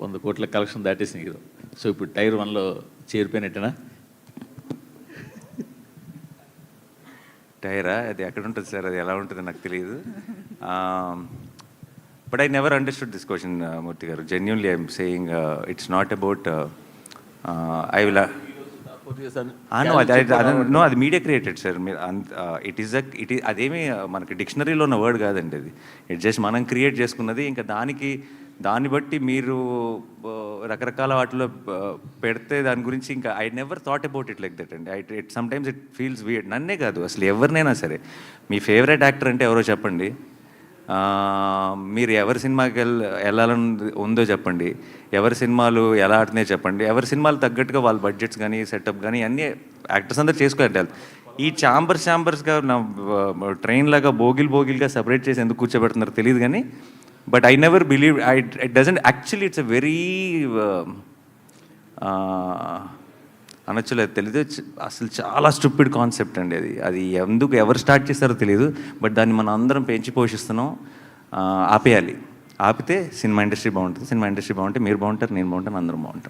100 కోట్ల కలెక్షన్ దాటేసిన hero. So ఇప్పుడు టైర్ 1లో చేరిపోయినట్టేనా? టైరా అది ఎక్కడ ఉంటుంది సార్, అది ఎలా ఉంటుందో నాకు తెలియదు. But I never understood this question Murthy garu. Genuinely I'm saying it's not about I will know, అది మీడియా క్రియేటెడ్ సార్. మీరు ఇట్ ఈస్ అదేమి మనకి డిక్షనరీలో ఉన్న వర్డ్ కాదండి అది. ఇట్ జస్ట్ మనం క్రియేట్ చేసుకున్నది. ఇంకా దాన్ని బట్టి మీరు రకరకాల వాటిలో పెడితే దాని గురించి ఇంకా I never thought about it like that అండి. It sometimes it feels weird. నన్నే కాదు అసలు ఎవరినైనా సరే, మీ ఫేవరెట్ యాక్టర్ అంటే ఎవరో చెప్పండి, మీరు ఎవరి సినిమాకి వెళ్ళాలని ఉందో చెప్పండి, ఎవరి సినిమాలు ఎలా ఆడుతున్నాయో చెప్పండి, ఎవరి సినిమాలు తగ్గట్టుగా వాళ్ళ బడ్జెట్స్ కానీ సెటప్ కానీ అన్నీ యాక్టర్స్ అందరూ చేసుకోవాలి. ఈ ఛాంబర్స్గా నా ట్రైన్ లాగా బోగిల్గా సపరేట్ చేసి ఎందుకు కూర్చోబెడుతున్నారు తెలియదు కానీ, but I never believe it doesn't actually it's a very అనొచ్చులేదు తెలీదు, అసలు చాలా స్టూపిడ్ కాన్సెప్ట్ అండి అది ఎందుకు ఎవరు స్టార్ట్ చేస్తారో తెలియదు. బట్ దాన్ని మనం అందరం పెంచి పోషిస్తున్నాం. ఆపేయాలి. ఆపితే సినిమా ఇండస్ట్రీ బాగుంటుంది. సినిమా ఇండస్ట్రీ బాగుంటే మీరు బాగుంటారు, నేను బాగుంటాను, అందరం బాగుంటాం.